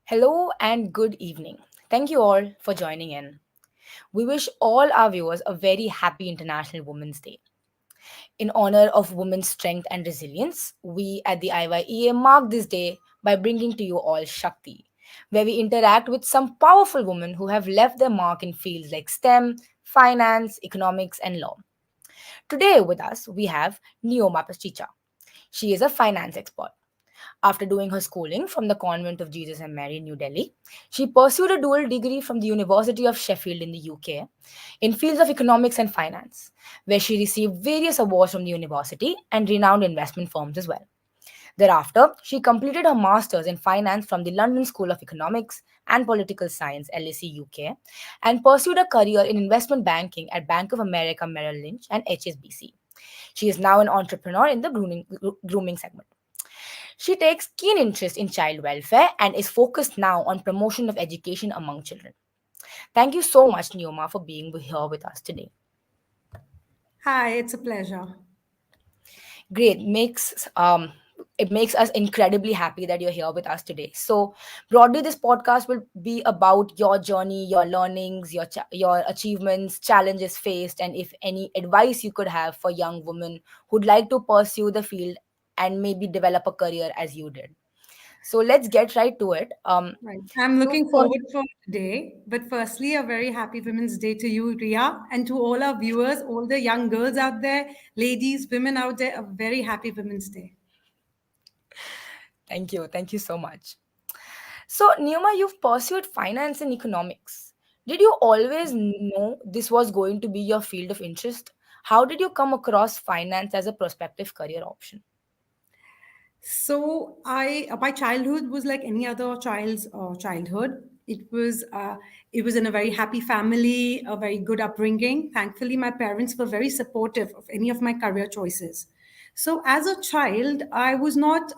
Hello and good evening. Thank you all for joining in. We wish all our viewers a very happy International Women's Day. In honor of women's strength and resilience, we at the IYEA mark this day by bringing to you all Shakti, where we interact with some powerful women who have left their mark in fields like STEM, finance, economics, and law. Today with us, we have Neoma Pasticha. She is a finance expert. After doing her schooling from the Convent of Jesus and Mary in New Delhi, she pursued a dual degree from the University of Sheffield in the UK in fields of economics and finance, where she received various awards from the university and renowned investment firms as well. Thereafter, she completed her master's in finance from the London School of Economics and Political Science, LSE UK, and pursued a career in investment banking at Bank of America Merrill Lynch and HSBC. She is now an entrepreneur in the grooming segment. She takes keen interest in child welfare and is focused now on promotion of education among children. Thank you so much, Neoma, for being here with us today. Hi, it's a pleasure. Great. It makes us incredibly happy that you're here with us today. So, broadly, this podcast will be about your journey, your learnings, your achievements, challenges faced, and if any advice you could have for young women who'd like to pursue the field and maybe develop a career as you did. So let's get right to it. Right. I'm So looking for forward for today. But firstly, a very happy Women's Day to you, Ria, and to all our viewers, all the young girls out there, ladies, women out there, a very happy Women's Day. thank you so much. So Neoma, you've pursued finance and economics. Did you always know this was going to be your field of interest? How did you come across finance as a prospective career option? So my childhood was like any other child's childhood. It was in a very happy family, a very good upbringing. Thankfully, my parents were very supportive of any of my career choices. So as a child, I was not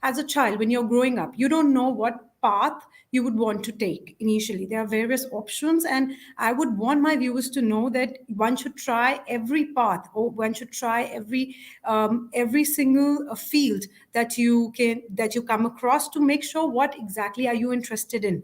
as a child when you're growing up, you don't know what path you would want to take initially. There are various options, and I would want my viewers to know that one should try every path, or one should try every single field that you come across to make sure what exactly are you interested in.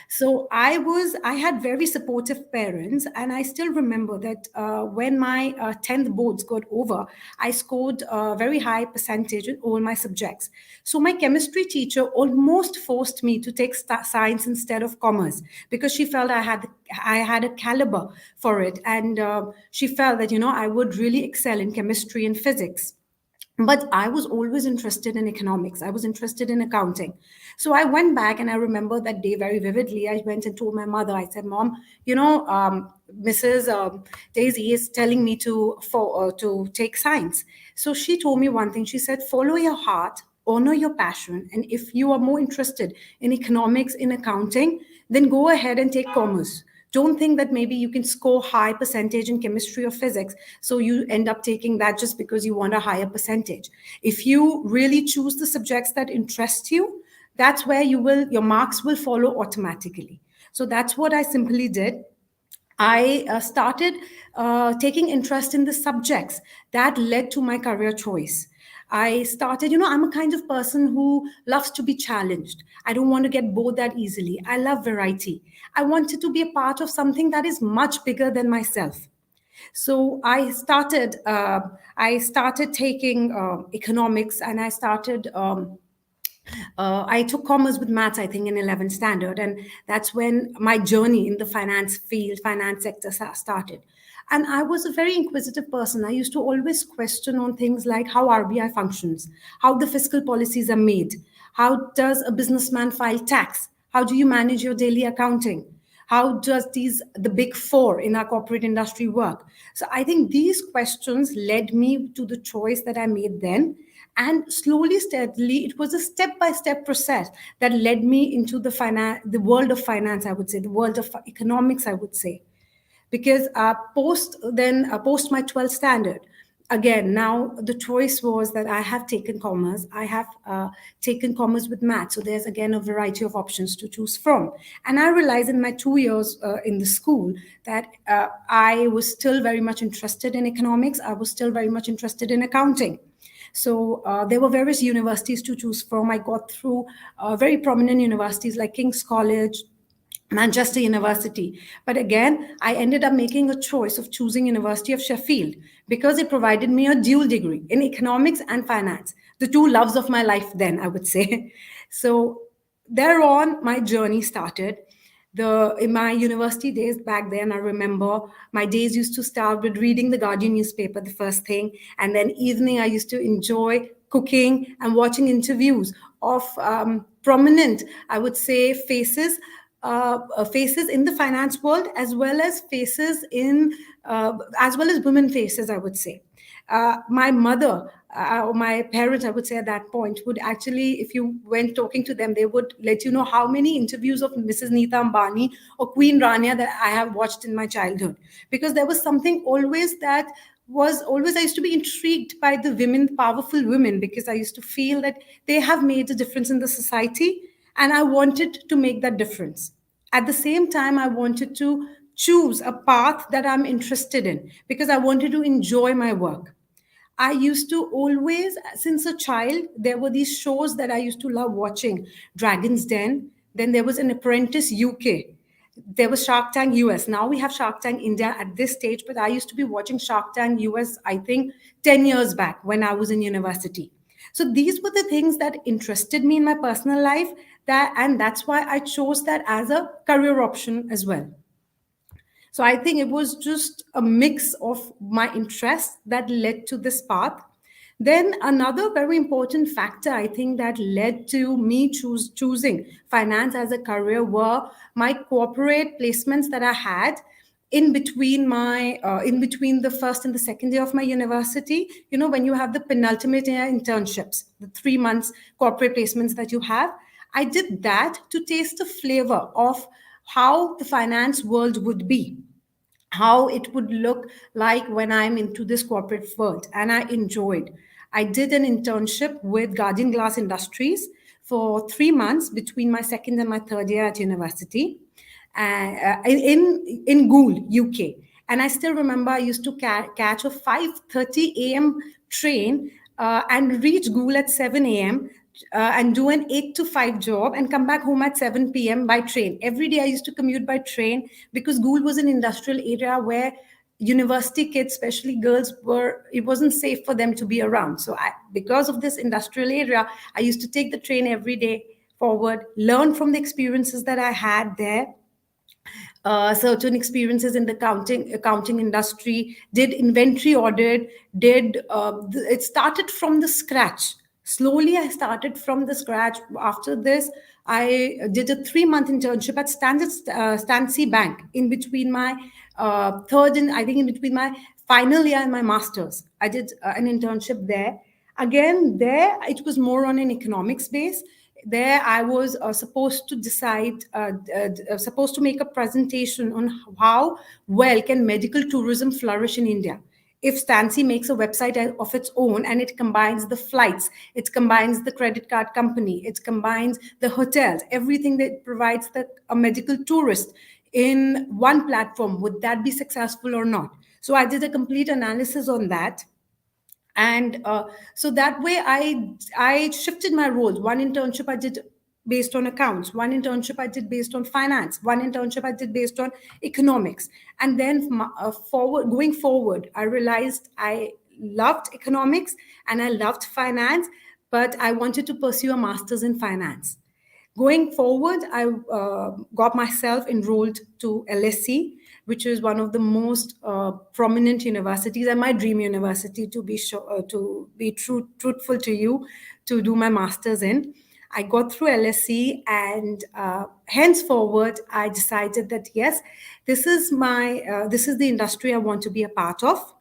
So I had very supportive parents, and I still remember that when my 10th boards got over, I scored a very high percentage in all my subjects. So my chemistry teacher almost forced me to take science instead of commerce, because she felt I had a caliber for it, and she felt that I would really excel in chemistry and physics. But I was always interested in economics. I was interested in accounting. So I went back, and I remember that day very vividly. I went and told my mother, I said, Mom, Mrs. Daisy is telling me to take science. So she told me one thing. She said, follow your heart, honor your passion. And if you are more interested in economics, in accounting, then go ahead and take commerce. Don't think that maybe you can score high percentage in chemistry or physics, so you end up taking that just because you want a higher percentage. If you really choose the subjects that interest you, that's where your marks will follow automatically. So that's what I simply did. I started taking interest in the subjects that led to my career choice. I started, I'm a kind of person who loves to be challenged. I don't want to get bored that easily. I love variety. I wanted to be a part of something that is much bigger than myself. So I started taking economics, and I took commerce with maths, I think, in 11th standard. And that's when my journey in the finance sector started. And I was a very inquisitive person. I used to always question on things like how RBI functions, how the fiscal policies are made, how does a businessman file tax, how do you manage your daily accounting, how does the big four in our corporate industry work. So I think these questions led me to the choice that I made then. And slowly, steadily, it was a step-by-step process that led me into the world of finance, I would say, the world of economics, I would say. Because post my 12th standard, again, now the choice was that I have taken commerce. I have taken commerce with math. So there's again a variety of options to choose from. And I realized in my 2 years in the school that I was still very much interested in economics. I was still very much interested in accounting. So there were various universities to choose from. I got through very prominent universities like King's College, Manchester University. But again, I ended up making a choice of choosing University of Sheffield because it provided me a dual degree in economics and finance, the two loves of my life then, I would say. So thereon, my journey started. In my university days back then, I remember my days used to start with reading the Guardian newspaper, the first thing, and then evening I used to enjoy cooking and watching interviews of prominent, I would say, faces in the finance world, as well as faces in as well as women faces, I would say. My mother or my parents, I would say at that point, would actually, if you went talking to them, they would let you know how many interviews of Mrs. Neeta Ambani or Queen Rania that I have watched in my childhood. Because there was something always that was always, I used to be intrigued by the women, powerful women, because I used to feel that they have made a difference in the society and I wanted to make that difference. At the same time, I wanted to choose a path that I'm interested in because I wanted to enjoy my work. I used to always, since a child, there were these shows that I used to love watching. Dragon's Den, then there was An Apprentice UK, there was Shark Tank US. Now we have Shark Tank India at this stage, but I used to be watching Shark Tank US, I think 10 years back when I was in university. So these were the things that interested me in my personal life, and that's why I chose that as a career option as well. So I think it was just a mix of my interests that led to this path. Then another very important factor I think that led to me choosing finance as a career were my corporate placements that I had in between the first and the second year of my university. You know, when you have the penultimate year internships, the 3 months corporate placements that you have, I did that to taste the flavor of how the finance world would be, how it would look like when I'm into this corporate world. And I enjoyed. I did an internship with Guardian Glass Industries for 3 months between my second and my third year at university, in Goole, UK. And I still remember I used to catch a 5:30 a.m. train and reach Goole at 7 a.m. And do an 8 to 5 job and come back home at 7 p.m. by train. Every day I used to commute by train because Goole was an industrial area where university kids, especially girls, it wasn't safe for them to be around. So because of this industrial area, I used to take the train every day forward, learn from the experiences that I had there, certain experiences in the accounting industry, did inventory audit, it started from the scratch. Slowly I started from the scratch. After this, I did a 3 month internship at Stancy Bank in between my third and I think in between my final year and my masters. I did an internship there. Again, there it was more on an economics base. There I was supposed to supposed to make a presentation on how well can medical tourism flourish in India. If Stancy makes a website of its own and it combines the flights, it combines the credit card company, it combines the hotels, everything that provides a medical tourist in one platform, would that be successful or not? So I did a complete analysis on that. And so that way I shifted my roles. One internship I did based on accounts, one internship I did based on finance, one internship I did based on economics. And then going forward, I realized I loved economics and I loved finance, but I wanted to pursue a master's in finance. Going forward, I got myself enrolled to LSE, which is one of the most prominent universities and my dream university, to be sure, truthful to you, to do my master's in. I got through LSE, and henceforward, I decided that yes, this is the industry I want to be a part of.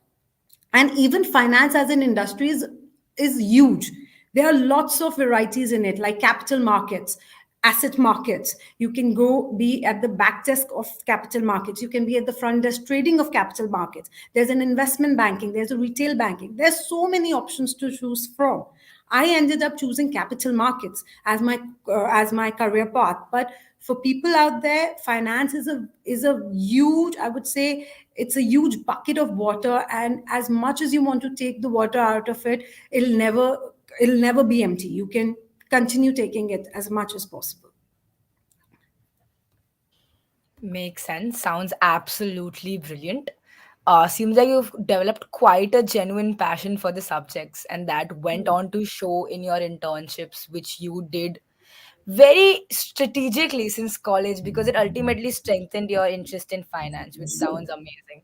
And even finance as an industry is huge. There are lots of varieties in it, like capital markets, asset markets. You can go be at the back desk of capital markets. You can be at the front desk trading of capital markets. There's an investment banking, there's a retail banking. There's so many options to choose from. I ended up choosing capital markets as my career path. But for people out there, finance is a huge, I would say, it's a huge bucket of water, and as much as you want to take the water out of it, it'll never it'll never be empty. You can continue taking it as much as possible. Makes sense. Sounds absolutely brilliant. Seems like you've developed quite a genuine passion for the subjects, and that went on to show in your internships, which you did very strategically since college because it ultimately strengthened your interest in finance, which sounds amazing.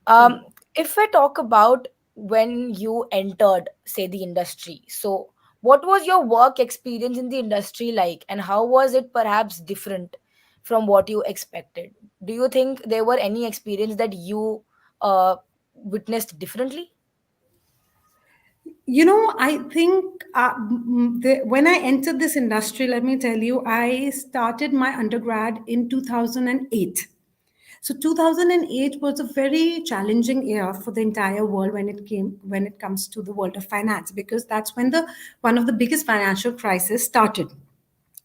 Um, if we talk about when you entered, say, the industry, so what was your work experience in the industry like, and how was it perhaps different from what you expected? Do you think there were any experience that you witnessed differently? I think when I entered this industry, let me tell you, I started my undergrad in 2008. So 2008 was a very challenging year for the entire world when it comes to the world of finance, because that's when the one of the biggest financial crisis started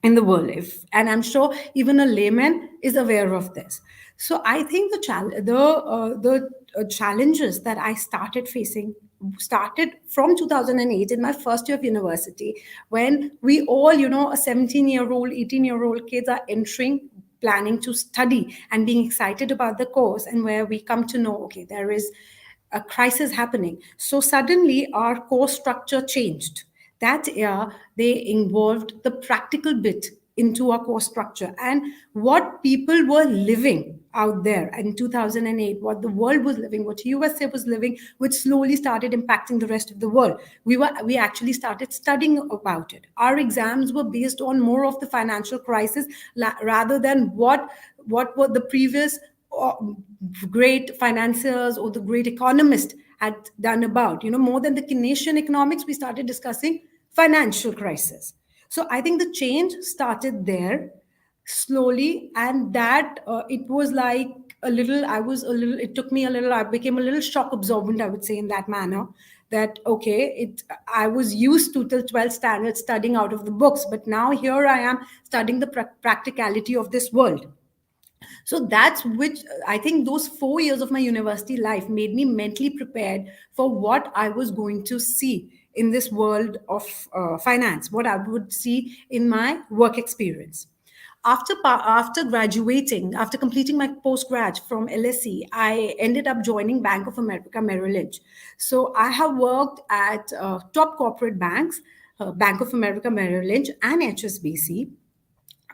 in the world. If and I'm sure even a layman is aware of this. So I think the challenges that I started facing started from 2008 in my first year of university, when we all, a 17-year-old, 18-year-old kids are entering, planning to study and being excited about the course, and where we come to know, okay, there is a crisis happening. So suddenly our course structure changed. That year, they involved the practical bit into our course structure, and what people were living out there in 2008, what the world was living, what USA was living, which slowly started impacting the rest of the world. We actually started studying about it. Our exams were based on more of the financial crisis rather than what were the previous uh, great financiers or the great economist had done about. More than the Keynesian economics, we started discussing financial crisis. So I think the change started there slowly, and that it was like a little, I was a little, it took me a little, I became a little shock absorbent, I would say, in that manner. That okay, I was used to till 12th standard studying out of the books, but now here I am studying the practicality of this world. So that's which I think those 4 years of my university life made me mentally prepared for what I was going to see in this world of finance, what I would see in my work experience. After graduating, after completing my postgrad from LSE, I ended up joining Bank of America Merrill Lynch. So I have worked at top corporate banks, Bank of America Merrill Lynch and HSBC.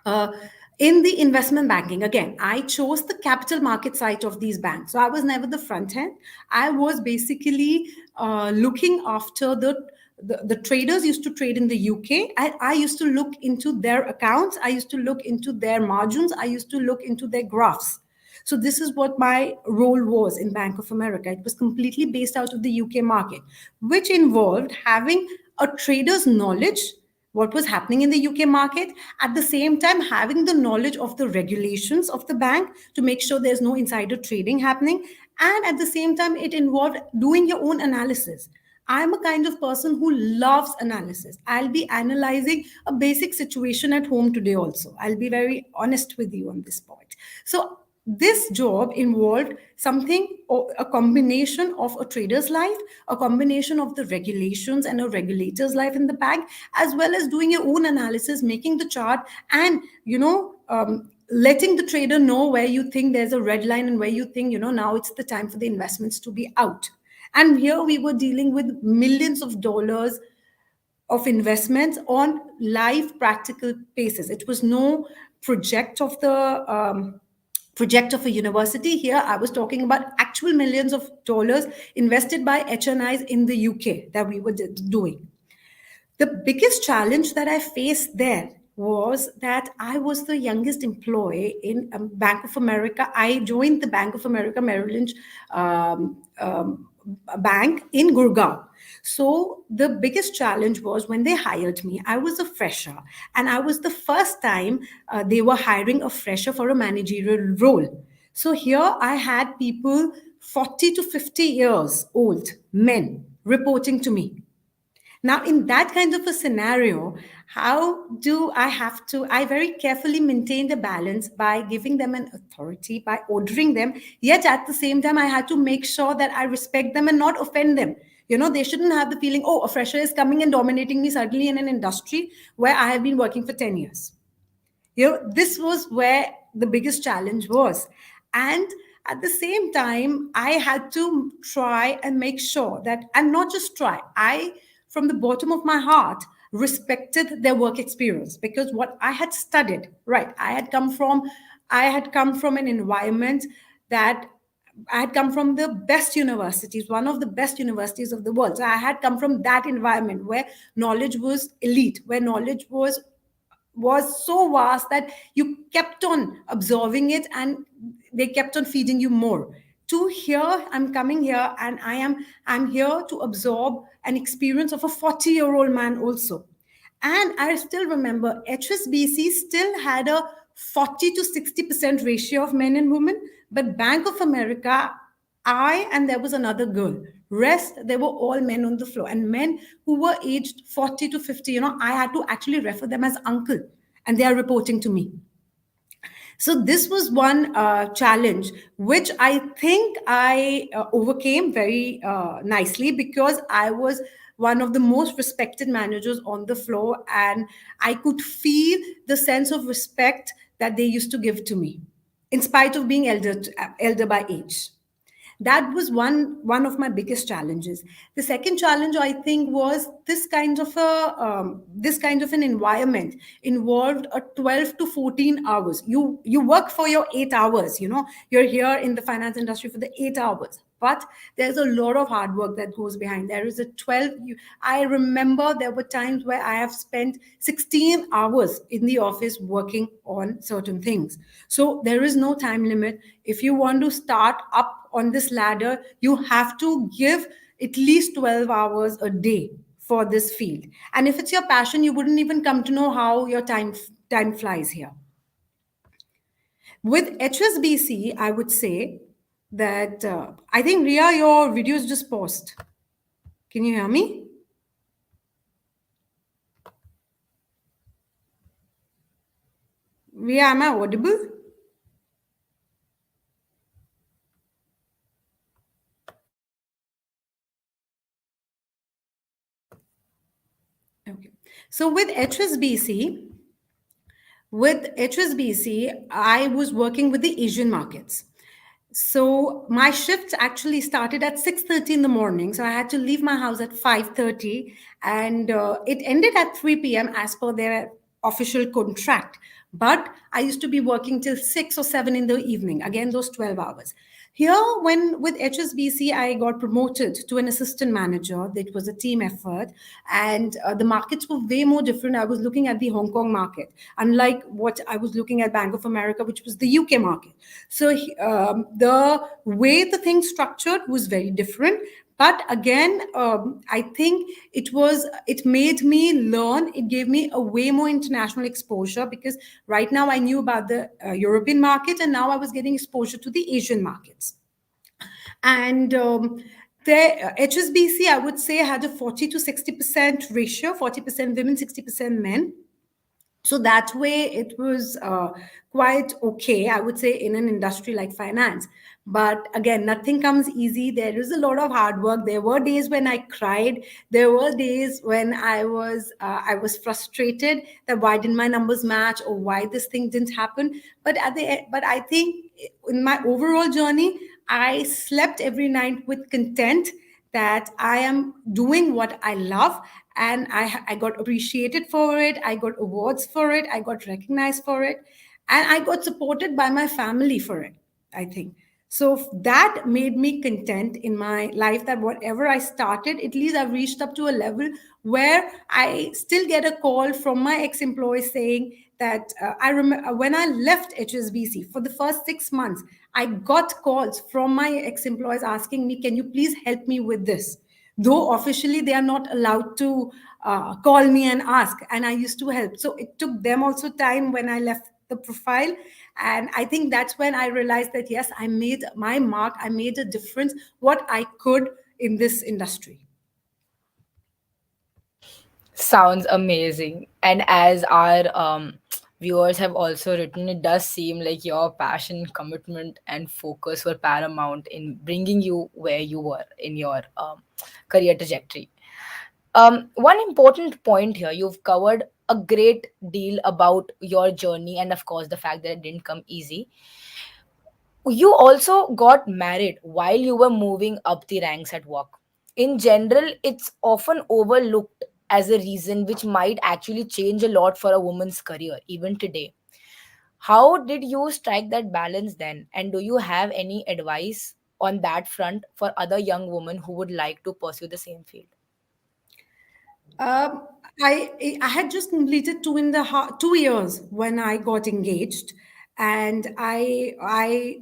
uh, in the investment banking, again, I chose the capital market side of these banks. So I was never the front end. I was basically looking after the traders used to trade in the UK. I used to look into their accounts. I used to look into their margins. I used to look into their graphs. So this is what my role was in Bank of America. It was completely based out of the UK market, which involved having a trader's knowledge what was happening in the UK market, at the same time having the knowledge of the regulations of the bank to make sure there's no insider trading happening, and at the same time it involved doing your own analysis. I'm a kind of person who loves analysis. I'll be analyzing a basic situation at home today also. I'll be very honest with you on this point. So this job involved something or a combination of a trader's life, a combination of the regulations and a regulator's life in the bank, as well as doing your own analysis, making the chart, and letting the trader know where you think there's a red line and where you think now it's the time for the investments to be out. And here we were dealing with millions of dollars of investments on live practical basis. It was no project of the project of a university. Here I was talking about actual millions of dollars invested by HNIs in the UK that we were doing. The biggest challenge that I faced there was that I was the youngest employee in Bank of America. I joined the Bank of America Merrill Lynch bank in Gurgaon. So the biggest challenge was when they hired me, I was a fresher, and I was the first time they were hiring a fresher for a managerial role. So here I had people 40 to 50 years old, men, reporting to me. Now, in that kind of a scenario, how do I have to? I very carefully maintain the balance by giving them an authority, by ordering them, yet at the same time, I had to make sure that I respect them and not offend them. They shouldn't have the feeling, oh, a fresher is coming and dominating me suddenly in an industry where I have been working for 10 years. This was where the biggest challenge was. And at the same time, I had to try and make sure that, and not just try, I, from the bottom of my heart, respected their work experience, because what I had studied, right, I had come from an environment that I had come from the best universities, one of the best universities of the world. So I had come from that environment where knowledge was elite, where knowledge was so vast that you kept on absorbing it, and they kept on feeding you more. To here, I'm coming here, and I'm here to absorb an experience of a 40-year-old man also. And I still remember HSBC still had a 40 to 60% ratio of men and women, but Bank of America, I and there was another girl. Rest, they were all men on the floor, and men who were aged 40 to 50. I had to actually refer them as uncle, and they are reporting to me. So this was one challenge which I think I overcame very nicely, because I was one of the most respected managers on the floor, and I could feel the sense of respect that they used to give to me, in spite of being elder by age. That was one of my biggest challenges. The second challenge, I think, was this kind of an environment involved a 12 to 14 hours. You work for your 8 hours. You're here in the finance industry for the 8 hours, but there's a lot of hard work that goes behind. There is a 12 I remember there were times where I have spent 16 hours in the office working on certain things. So there is no time limit. If you want to start up on this ladder, you have to give at least 12 hours a day for this field. And if it's your passion, you wouldn't even come to know how your time flies here. With HSBC, I would say that I think, Ria, your video is just paused. Can you hear me? Ria, am I audible? Okay. So with HSBC, I was working with the Asian markets. So my shift actually started at 6:30 in the morning. So I had to leave my house at 5:30, and it ended at 3 p.m. as per their official contract. But I used to be working till 6 or 7 in the evening, again, those 12 hours. Here, when with HSBC, I got promoted to an assistant manager. It was a team effort, and the markets were way more different. I was looking at the Hong Kong market, unlike what I was looking at Bank of America, which was the UK market. So the way the thing structured was very different. But again, I think it made me learn. It gave me a way more international exposure, because right now I knew about the European market, and now I was getting exposure to the Asian markets. And the HSBC, I would say, had a 40 to 60% ratio, 40% women, 60% men. So that way it was quite okay, I would say, in an industry like finance. But again, nothing comes easy. There is a lot of hard work. There were days when I cried. There were days when I was frustrated that why didn't my numbers match, or why this thing didn't happen. But I think in my overall journey, I slept every night with content that I am doing what I love, and I got appreciated for it. I got awards for it. I got recognized for it, and I got supported by my family for it, I think. That made me content in my life, that whatever I started, at least I've reached up to a level where I still get a call from my ex employee saying that I remember when I left HSBC for the first 6 months, I got calls from my ex employees asking me, can you please help me with this? Though officially they are not allowed to call me and ask, and I used to help. So it took them also time when I left the profile. And I think that's when I realized that yes, I made my mark, I made a difference, what I could in this industry. Sounds amazing. And as our viewers have also written, it does seem like your passion, commitment, and focus were paramount in bringing you where you were in your career trajectory. One important point here, you've covered a great deal about your journey and, of course, the fact that it didn't come easy. You also got married while you were moving up the ranks at work. In general, it's often overlooked as a reason which might actually change a lot for a woman's career, even today. How did you strike that balance then? And do you have any advice on that front for other young women who would like to pursue the same field? Um, I had just completed 2 years when I got engaged, and I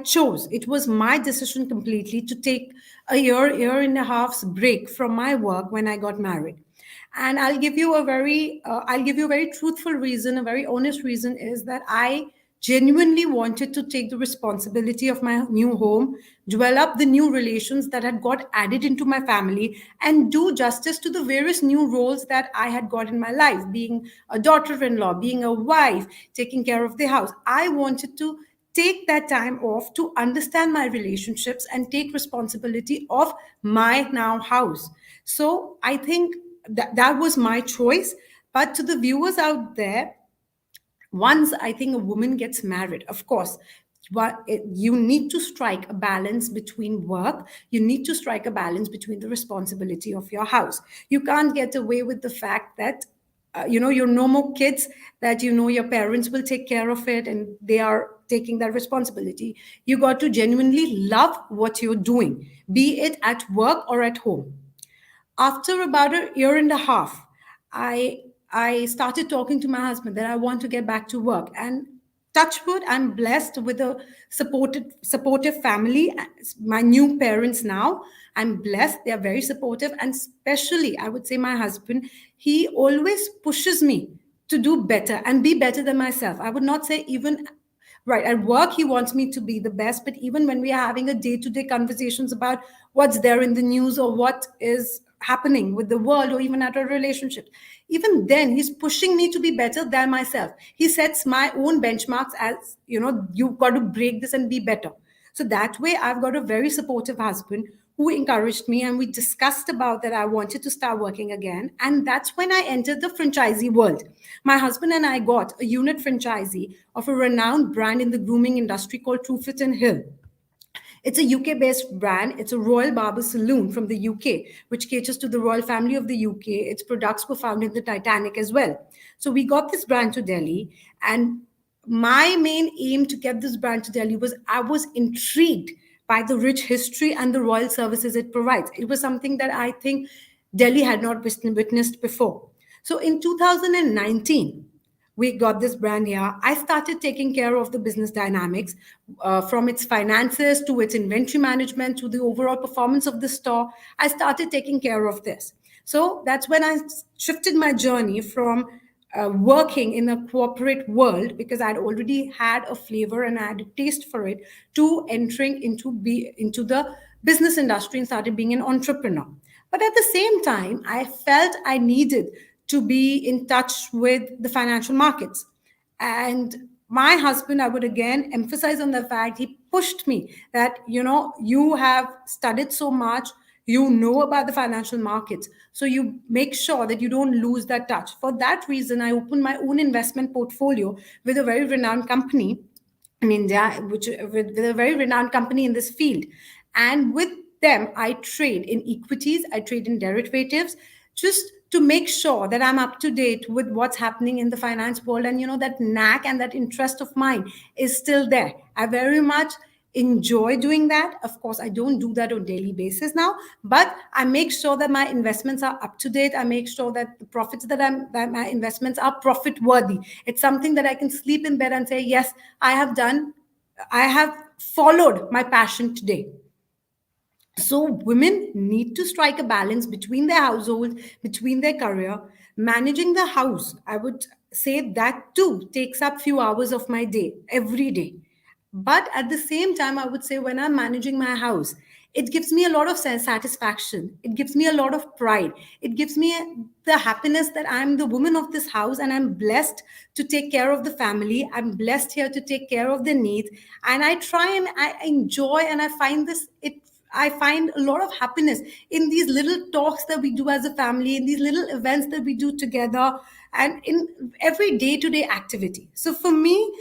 chose. It was my decision completely to take a year and a half's break from my work when I got married. And I'll give you a very truthful reason, a very honest reason is that I genuinely wanted to take the responsibility of my new home, develop the new relations that had got added into my family, and do justice to the various new roles that I had got in my life, being a daughter in law, being a wife, taking care of the house. I wanted to take that time off to understand my relationships and take responsibility of my now house. So I think that was my choice. But to the viewers out there, once I think a woman gets married, of course, you need to strike a balance between work. You need to strike a balance between the responsibility of your house. You can't get away with the fact that you're no more kids, that your parents will take care of it and they are taking that responsibility. You got to genuinely love what you're doing, be it at work or at home. After about a year and a half, I started talking to my husband that I want to get back to work. And touch wood, I'm blessed with a supportive family. My new parents now, I'm blessed. They are very supportive, and especially I would say my husband. He always pushes me to do better and be better than myself. I would not say even right at work he wants me to be the best, but even when we are having a day-to-day conversations about what's there in the news or what is happening with the world or even at our relationship, even then he's pushing me to be better than myself. He sets my own benchmarks as, you've got to break this and be better. So that way I've got a very supportive husband who encouraged me, and we discussed about that I wanted to start working again. And that's when I entered the franchisee world. My husband and I got a unit franchisee of a renowned brand in the grooming industry called Truefit and Hill. It's a UK based brand. It's a royal barber saloon from the UK, which caters to the royal family of the UK. Its products were found in the Titanic as well. So we got this brand to Delhi, and my main aim to get this brand to Delhi was I was intrigued by the rich history and the royal services it provides. It was something that I think Delhi had not witnessed before. So in 2019, we got this brand here. I started taking care of the business dynamics, from its finances to its inventory management to the overall performance of the store. I started taking care of this. So that's when I shifted my journey from working in a corporate world, because I'd already had a flavor and I had a taste for it, to entering into the business industry and started being an entrepreneur. But at the same time, I felt I needed to be in touch with the financial markets. And my husband, I would again emphasize on the fact, he pushed me that, you have studied so much, you know about the financial markets. So you make sure that you don't lose that touch. For that reason, I opened my own investment portfolio with a very renowned company in India, with a very renowned company in this field. And with them, I trade in equities, I trade in derivatives, just to make sure that I'm up to date with what's happening in the finance world. And that knack and that interest of mine is still there. I very much enjoy doing that. Of course, I don't do that on daily basis now, but I make sure that my investments are up to date. I make sure that the profits that my investments are profit worthy. It's something that I can sleep in bed and say, yes, I have followed my passion today. So women need to strike a balance between their household, between their career. Managing the house, I would say that too takes up few hours of my day every day. But at the same time, I would say when I'm managing my house, it gives me a lot of satisfaction. It gives me a lot of pride. It gives me the happiness that I'm the woman of this house and I'm blessed to take care of the family. I'm blessed here to take care of their needs. And I try and I enjoy and I find this, it I find a lot of happiness in these little talks that we do as a family, in these little events that we do together, and in every day to day activity. So for me,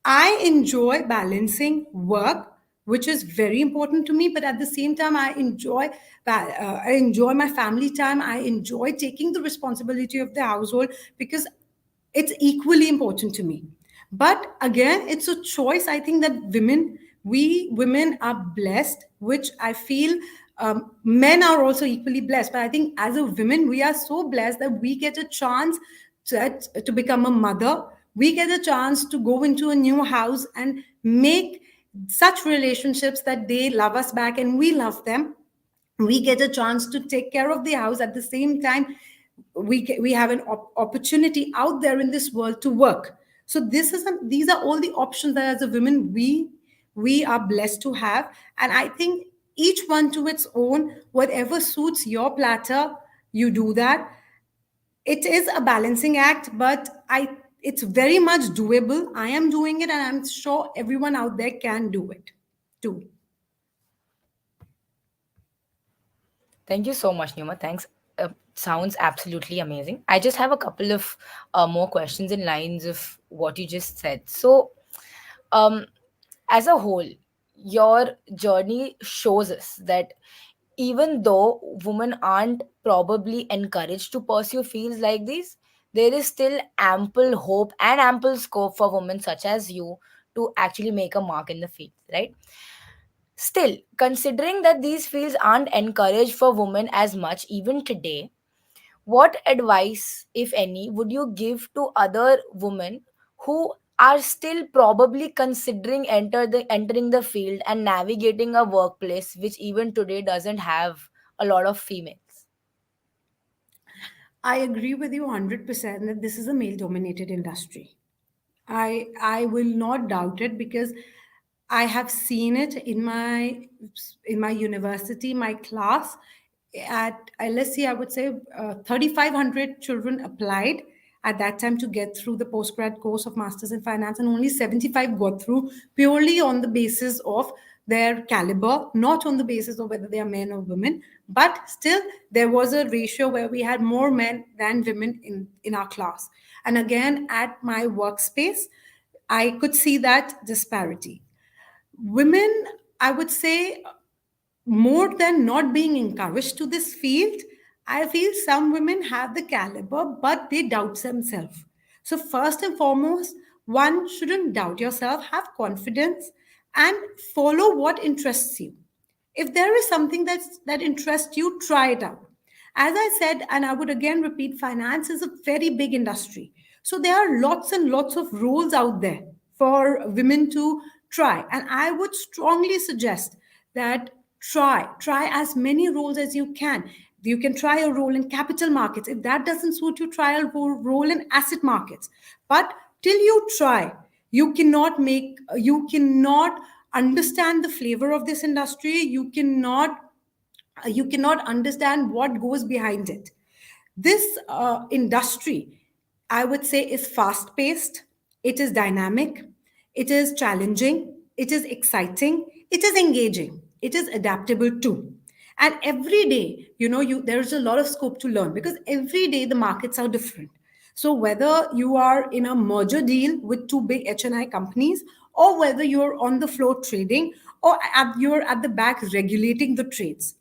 I enjoy balancing work, which is very important to me, but at the same time, I enjoy my family time. I enjoy taking the responsibility of the household because it's equally important to me. But again, it's a choice. I think that we women are blessed, which I feel men are also equally blessed. But I think as a women, we are so blessed that we get a chance to become a mother. We get a chance to go into a new house and make such relationships that they love us back and we love them. We get a chance to take care of the house at the same time. We have an opportunity out there in this world to work. So these are all the options that as a women we are blessed to have. And I think each one to its own, whatever suits your platter, you do that. It is a balancing act, but I it's very much doable. I am doing it and I'm sure everyone out there can do it too. Thank you so much, Numa. Thanks. Sounds absolutely amazing. I just have a couple of more questions in lines of what you just said. So, um, as a whole, your journey shows us that even though women aren't probably encouraged to pursue fields like these, there is still ample hope and ample scope for women such as you to actually make a mark in the field, right? Still, considering that these fields aren't encouraged for women as much even today, what advice, if any, would you give to other women who are still probably considering entering the field and navigating a workplace which even today doesn't have a lot of females? I agree with you 100% that this is a male dominated industry. I will not doubt it because I have seen it in my university, my class. At LSE, I would say 3,500 children applied at that time to get through the postgrad course of Masters in Finance, and only 75 got through purely on the basis of their caliber, not on the basis of whether they are men or women. But still, there was a ratio where we had more men than women in our class. And again, at my workspace, I could see that disparity. Women, I would say, more than not being encouraged to this field, I feel some women have the caliber, but they doubt themselves. So, first and foremost, one shouldn't doubt yourself, have confidence, and follow what interests you. If there is something that interests you, try it out. As I said, and I would again repeat, finance is a very big industry. So there are lots and lots of roles out there for women to try. And I would strongly suggest that try as many roles as you can. You can try a role in capital markets. If that doesn't suit you, try a role in asset markets. But till you try, you cannot understand the flavor of this industry. You cannot understand what goes behind it. This industry, I would say, is fast paced, it is dynamic, it is challenging, it is exciting, it is engaging, it is adaptable too. And every day, there's a lot of scope to learn because every day the markets are different. So whether you are in a merger deal with two big HNI companies, or whether you're on the floor trading, or you're at the back regulating the trades,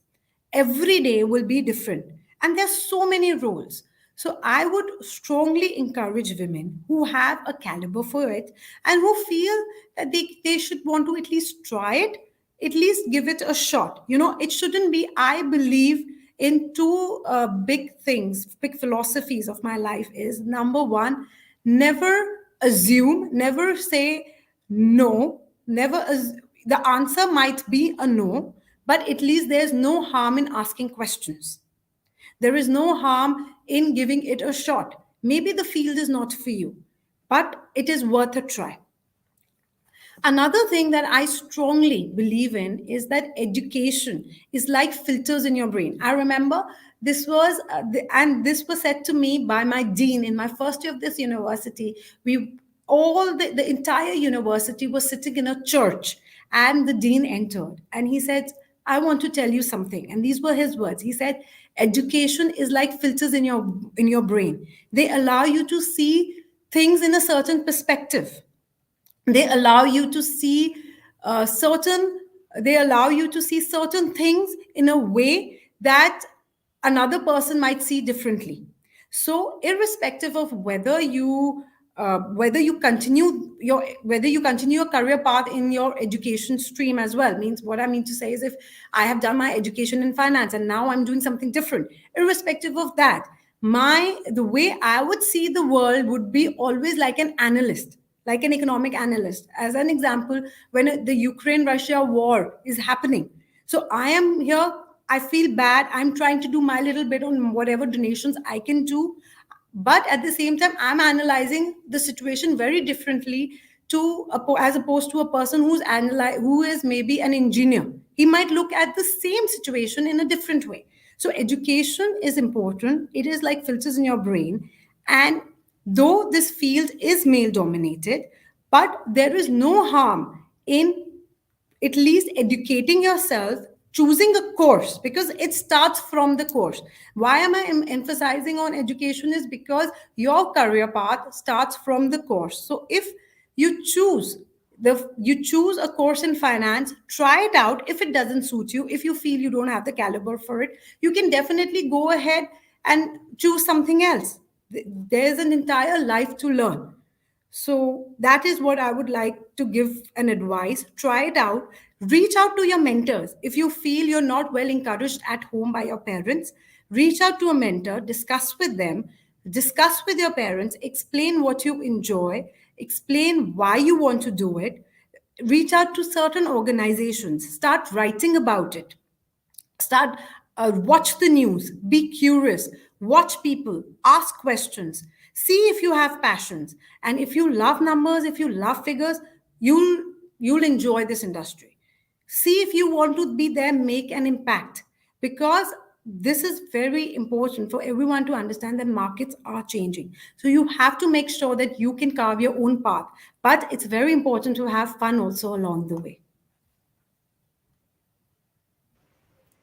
every day will be different. And there's so many roles. So I would strongly encourage women who have a caliber for it and who feel that they should want to at least try it. at least give it a shot. It shouldn't be. I believe in two big things, big philosophies of my life is number one, never assume, never say no, never. The answer might be a no, but at least there's no harm in asking questions. There is no harm in giving it a shot. Maybe the field is not for you, but it is worth a try. Another thing that I strongly believe in is that education is like filters in your brain. I remember and this was said to me by my dean in my first year of this university. The entire university was sitting in a church, and the dean entered and he said, I want to tell you something. And these were his words. He said, education is like filters in your brain. They allow you to see things in a certain perspective. They allow you to see certain they allow you to see certain things in a way that another person might see differently. So irrespective of whether you continue your career path in your education stream as well, means what I mean to say is, if I have done my education in finance and now I'm doing something different, irrespective of that, the way I would see the world would be always like an analyst, like an economic analyst. As an example, when the Ukraine Russia war is happening, so I am here, I feel bad, I'm trying to do my little bit on whatever donations I can do, but at the same time I'm analyzing the situation very differently as opposed to a person who is maybe an engineer. He might look at the same situation in a different way. So education is important. It is like filters in your brain. And though this field is male dominated, but there is no harm in at least educating yourself, choosing a course, because it starts from the course. Why am I emphasizing on education is because your career path starts from the course. So if you choose a course in finance, try it out. If it doesn't suit you, if you feel you don't have the caliber for it, you can definitely go ahead and choose something else. There's an entire life to learn. So that is what I would like to give an advice. Try it out. Reach out to your mentors. If you feel you're not well encouraged at home by your parents, reach out to a mentor, discuss with them, discuss with your parents, explain what you enjoy, explain why you want to do it. Reach out to certain organizations, start writing about it. Start Watch the news, be curious, watch people, ask questions, see if you have passions, and if you love numbers, if you love figures, you'll you'll enjoy this industry. See if you want to be there, make an impact, because this is very important for everyone to understand that markets are changing. So you have to make sure that you can carve your own path, but it's very important to have fun also along the way.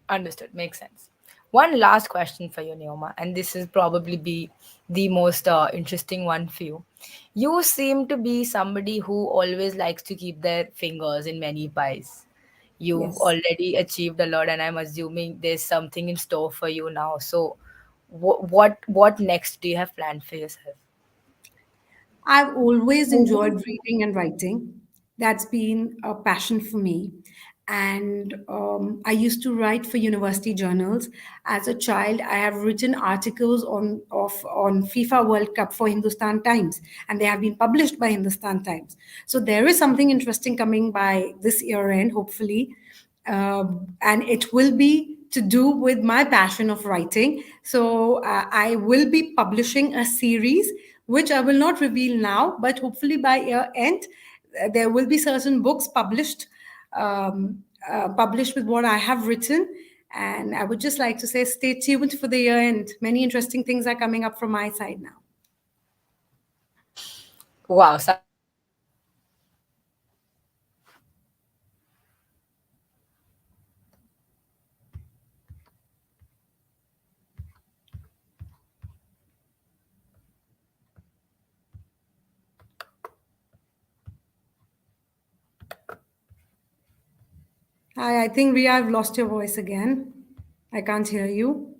Understood. Makes sense. One last question for you, Neoma, and this is probably be the most interesting one for you. You seem to be somebody who always likes to keep their fingers in many pies. You've Yes. already achieved a lot, and I'm assuming there's something in store for you now. So, what next do you have planned for yourself? I've always enjoyed reading and writing. That's been a passion for me. And I used to write for university journals. As a child, I have written articles on FIFA World Cup for Hindustan Times, and they have been published by Hindustan Times. So there is something interesting coming by this year end, hopefully, and it will be to do with my passion of writing. So I will be publishing a series, which I will not reveal now, but hopefully by year end, there will be certain books published with what I have written. And I would just like to say, stay tuned for the year end. Many interesting things are coming up from my side now. Wow, sounds like a lot of fun. I think Ria, I've lost your voice again. I can't hear you.